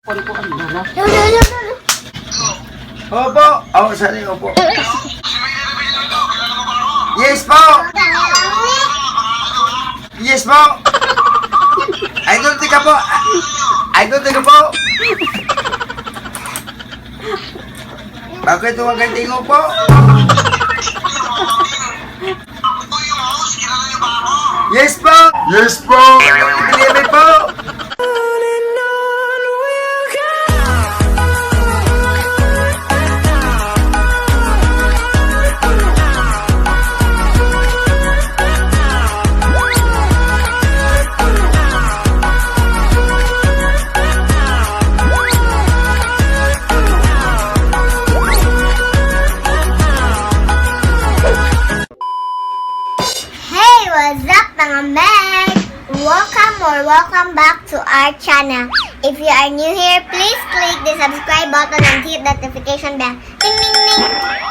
Kuan na. Opo. Oh, sorry, opo. Yes po. Yes po. Idol tika po. Idol tika po. Bakit tumaganti ko po? Yes po. Yes po. Believe po. What's up mga Meg? Welcome back to our channel. If you are new here, please click the subscribe button and hit the notification bell. Ding ding ding!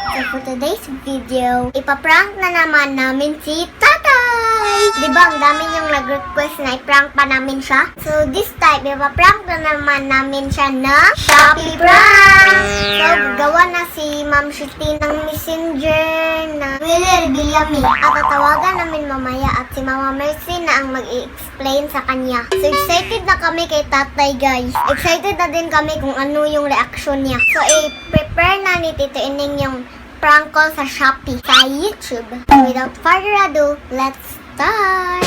So for today's video, ipaprank na naman namin si Tatay! Diba ang dami niyong nag-request na iprank pa namin siya? So this time, ipaprank na naman namin siya na Shopee prank! So gagawa na si Ma'am Shitty ng messenger na Willie Villami. At tatawagan namin mamaya at si Mama Mercy na ang mag-i-explain sa kanya. So excited na kami kay Tatay guys. Excited na din kami kung ano yung reaction niya. So i-prepare na ni Tito Ining yung prank call sa Shopee sa YouTube. Without further ado, let's start!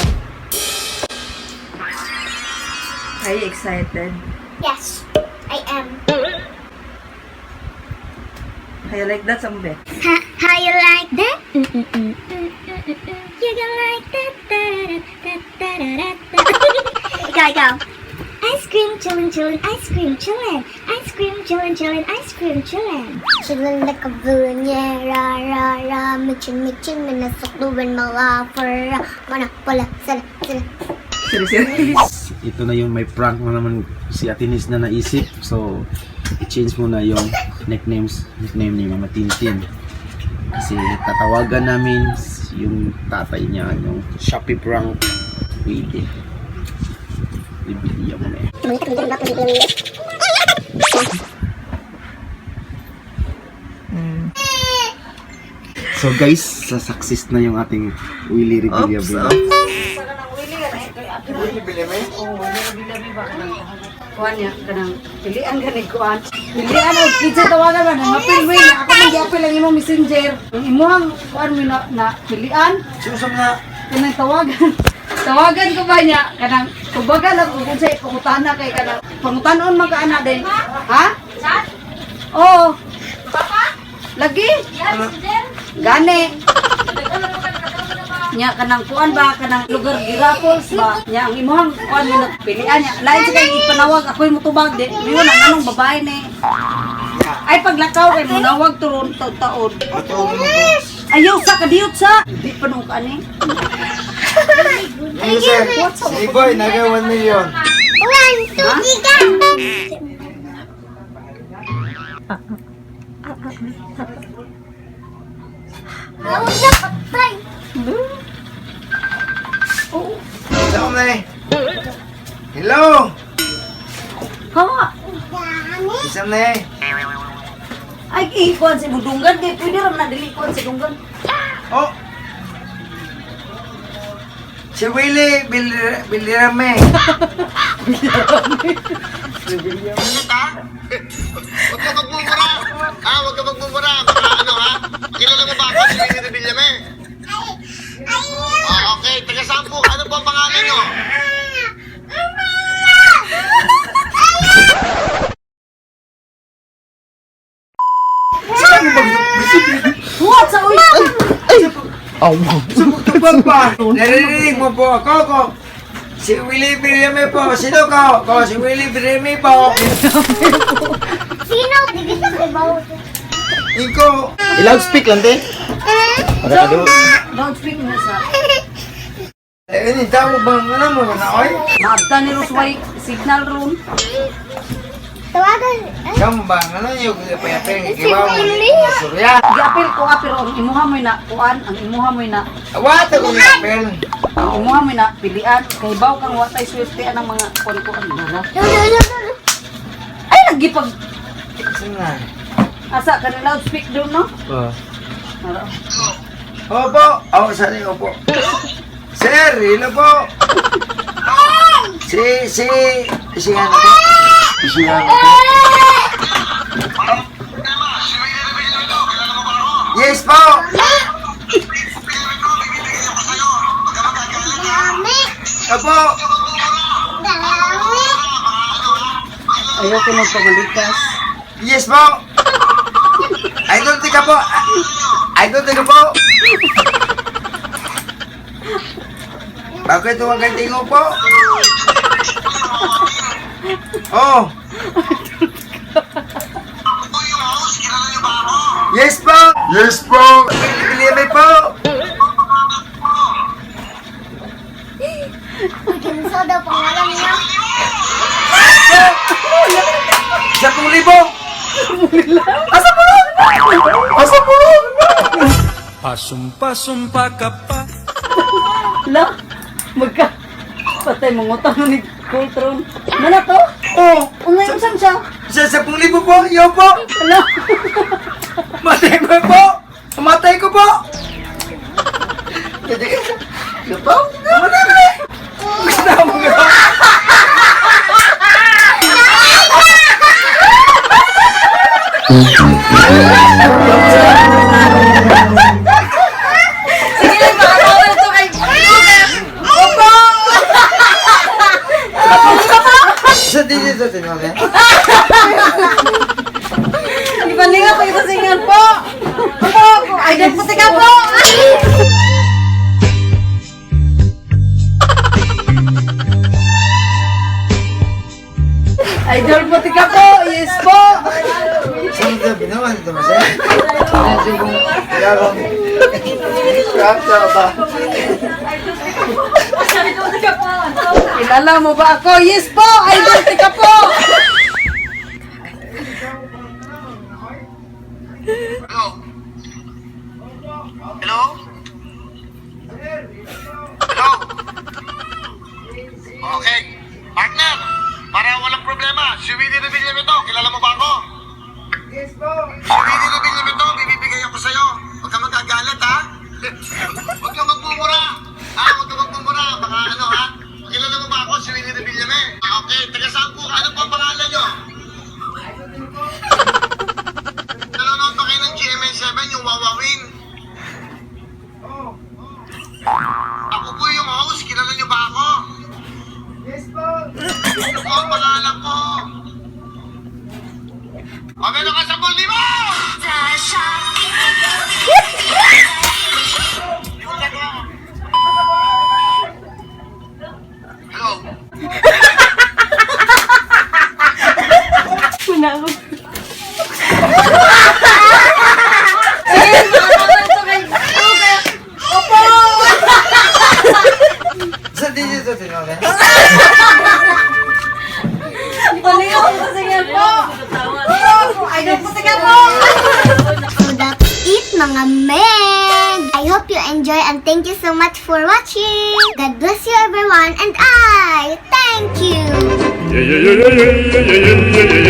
Are you excited? Yes, I am. How you like that, Sambe? How you like that? You gonna like that? Ikaw. Ice cream chillin', ice cream chillin', ice cream chillin', ice cream chillin'. Chillin' like a balloon, yeah, ra, michin, minasukluban, malapper, mana, pala, sila. Seriously? Ito na yung may prank na naman si Atinis na naisip. So, i-change mo na yung nickname ni Mama Tintin. Kasi tatawagan namin yung tatay niya, yung Shopee prank Willie. Bibigyan mo na eh. So guys, sa success na yung ating Willie Rebilla. Kuan niya, kanang pilian ganig kuan. Pilian o kitsa tawagan ba na mapil mo niya. Ako mag-apil ang imong messenger. Ang imong kuan mo na pilian. Susum na. Kanang tawagan. Tawagan ko ba niya? Kanang kumbaga lang kung sa pangutana kay kanang pangutanon magkaana din. Ha? Oo. Papa? Lagi? Gani. Nya kanang kuan ba kanang lugar girapos ba nya ang imong kuan mo nagpilian nya lain sa kay ipanawag ako mo tubag di mo na anong babae ni ay paglakaw kay mo nawag turon taon ayaw sa kadiyot sa di pa nung kani Si Boy, naga 1 million. 1, 2, 3, Huwag na patay! Hello, Nay. Hello. ha Isang Nay. ay ikuan si budunggan di pwede ra na dili kuan si dunggan Oh. Si Willie Bilirame. Huwag ka magmumura! Huwag ka magmumura! Ano ha? Kilala mo ba ako si Willie Rebillame? Okay. Taga saan po? Ano po ang pangalan nyo? what sa uy Tubag pa. Naririnig mo po ako. Si Willie Bilirame po. Sino ko? Si Willie Bilirame po. Sino? Hindi sa ibaw. Iko. I-loudspeak lang, te. Para ka doon. don't speak na sa Ini tahu bang ano mo na oy? maabta ni Rosway signal room Tawagan. Kamu bang ano yung payapeng Si ibaw mo? Willie. Surya. giapil ko apil ang imuha mo na kuan ang imuha mo na Awat ako yung apel. ang imuha mo na pilian kay baw kang watay swiftian ang mga kuan-kuan na gipag Sana. asa ka na loudspeak doon, no? Ara. Opo. Oh, sorry, opo. Sir, hello po. Si ano po? Si ano po? Yes po. Opo. Ayaw ko magpamalikas. Yes po. Idol tika po. Idol tika po. Bakit tumagal tingo po? Oh. Yes po. Yes po. Bili po. Kinso daw pangalan niya. 10,000. Asa po? Asa po? Pasumpa-sumpa ka pa. La, patay mong utang mo ni Coltron. Mana to? Oh. Unay usan siya? Sa 10,000 po. Yo po. Ala. Matay mo po. Matay ko po. Yo po. Matay mo. Gusto mo nga. Sige, maawa ito kay Opo! Sa dito sa tinole. Ipalinga pa kita singan po! Opo! Ay, dan puti ka po! Idol puti ka po! Yes po! Saan ito binawan ito mas eh? Yarong. Kaya ba? Kilala mo ba ako? Yes po! Idol puti ka po! Hello? Hello? Hello? Okay. Partner, para walang problema, si Willie Revilla ito, kilala mo ba ako? Yes po. Si Willie Revilla ito, bibibigay ako sa'yo. Huwag ka magagalit, ha? Huwag kang magmumura. Huwag kang magmumura. Baka ano, ha? Kilala mo ba ako, si Willie Revilla Okay, taga saan po? Ano po ang pangalan nyo? Nanonood ba kayo ng GMA7, yung Wawawin? Ako po yung host, kilala nyo ba ako? Yes po. Ano po ang pangalan ko? O, meron ka 10,000! Hello? Manawag. Sige, maawa ito kay Opo! Sa dito sa tinole. Ipalinga pa kita singan po! Opo! Idol puti ka po! So that's it, mga Meg! I hope you enjoy and thank you so much for watching! God bless you everyone and I thank you! Yeah, yeah, yeah, yeah, yeah, yeah, yeah, yeah, yeah.